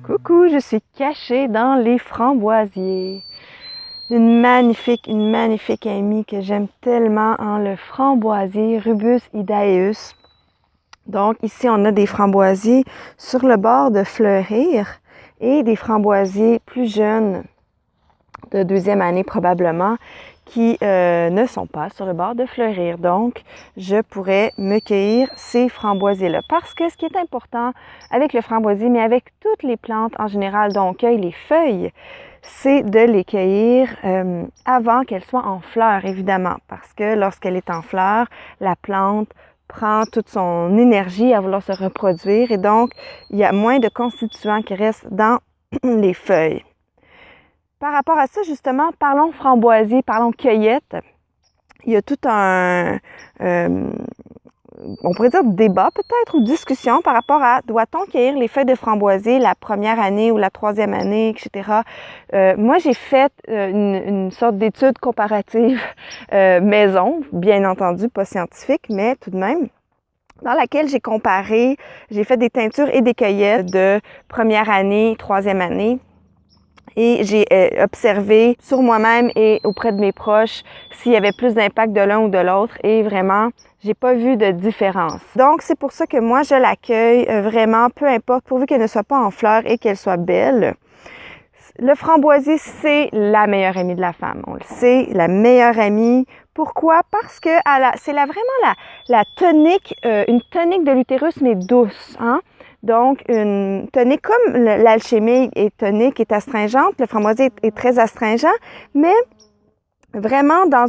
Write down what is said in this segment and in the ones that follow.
Coucou, je suis cachée dans les framboisiers. Une magnifique amie que j'aime tellement, hein, le framboisier Rubus idaeus. Donc ici, on a des framboisiers sur le bord de fleurir et des framboisiers plus jeunes, de deuxième année probablement, qui ne sont pas sur le bord de fleurir. Donc, je pourrais me cueillir ces framboisiers-là. Parce que ce qui est important avec le framboisier, mais avec toutes les plantes en général dont on cueille les feuilles, c'est de les cueillir avant qu'elles soient en fleurs, évidemment. Parce que lorsqu'elle est en fleur, la plante prend toute son énergie à vouloir se reproduire et donc, il y a moins de constituants qui restent dans les feuilles. Par rapport à ça, justement, parlons framboisier, parlons cueillette. Il y a tout un, on pourrait dire débat peut-être, ou discussion par rapport à doit-on cueillir les feuilles de framboisier la première année ou la troisième année, etc. Moi, j'ai fait une sorte d'étude comparative maison, bien entendu, pas scientifique, mais tout de même, dans laquelle j'ai comparé, j'ai fait des teintures et des cueillettes de première année, troisième année. Et j'ai observé sur moi-même et auprès de mes proches s'il y avait plus d'impact de l'un ou de l'autre. Et vraiment, j'ai pas vu de différence. Donc, c'est pour ça que moi, je l'accueille vraiment, peu importe, pourvu qu'elle ne soit pas en fleurs et qu'elle soit belle. Le framboisier, c'est la meilleure amie de la femme. On le sait, la meilleure amie. Pourquoi? Parce que c'est vraiment la tonique, une tonique de l'utérus, mais douce, hein? Donc, une tonique comme l'alchimie est tonique, est astringente, le framboisier est très astringent, mais vraiment dans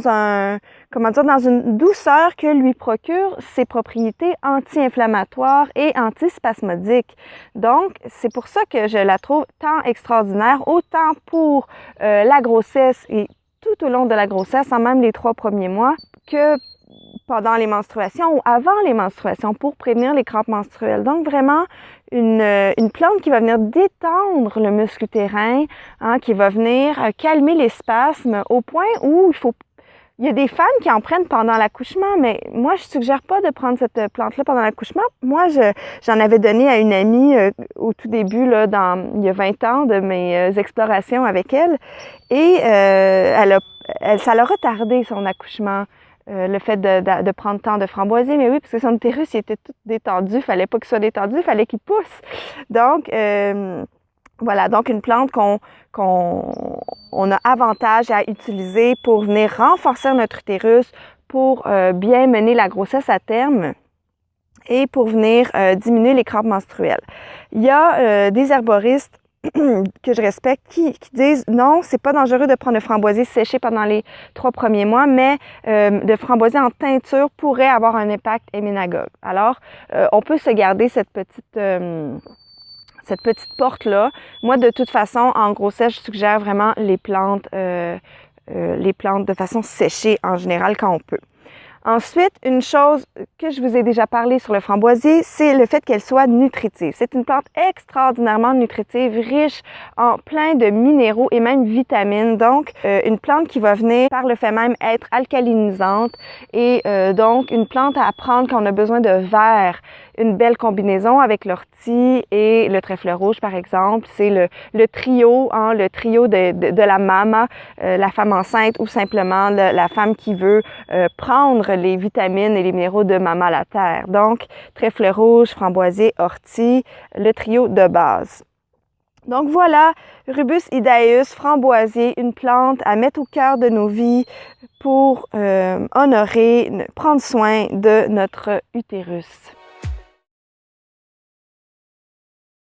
dans une douceur que lui procure ses propriétés anti-inflammatoires et antispasmodiques. Donc, c'est pour ça que je la trouve tant extraordinaire, autant pour la grossesse et tout au long de la grossesse, en même les 3 premiers mois, que pendant les menstruations ou avant les menstruations pour prévenir les crampes menstruelles. Donc, vraiment, une plante qui va venir détendre le muscle utérin, hein, qui va venir calmer les spasmes au point où il y a des femmes qui en prennent pendant l'accouchement, mais moi, je suggère pas de prendre cette plante-là pendant l'accouchement. Moi, j'en avais donné à une amie au tout début, là, il y a 20 ans de mes explorations avec elle, et ça l'a retardé son accouchement. Le fait de prendre tant de framboisier, mais oui, parce que son utérus, il était tout détendu, il fallait pas qu'il soit détendu, il fallait qu'il pousse. Donc, voilà, donc une plante qu'on a avantage à utiliser pour venir renforcer notre utérus, pour bien mener la grossesse à terme et pour venir diminuer les crampes menstruelles. Il y a des herboristes que je respecte qui disent non, c'est pas dangereux de prendre le framboisier séché pendant les 3 premiers mois, mais le framboisier en teinture pourrait avoir un impact héménagogue. Alors, on peut se garder cette petite porte-là. Moi, de toute façon, en grossesse, je suggère vraiment les plantes de façon séchée en général quand on peut. Ensuite, une chose que je vous ai déjà parlé sur le framboisier, c'est le fait qu'elle soit nutritive. C'est une plante extraordinairement nutritive, riche en plein de minéraux et même vitamines. Donc, une plante qui va venir par le fait même être alcalinisante et donc une plante à prendre quand on a besoin de verre. Une belle combinaison avec l'ortie et le trèfle rouge, par exemple. C'est le trio, hein, le trio de la mama, la femme enceinte ou simplement la femme qui veut prendre les vitamines et les minéraux de Mama la Terre. Donc, trèfle rouge, framboisier, ortie, le trio de base. Donc voilà, Rubus idaeus, framboisier, une plante à mettre au cœur de nos vies pour honorer, prendre soin de notre utérus.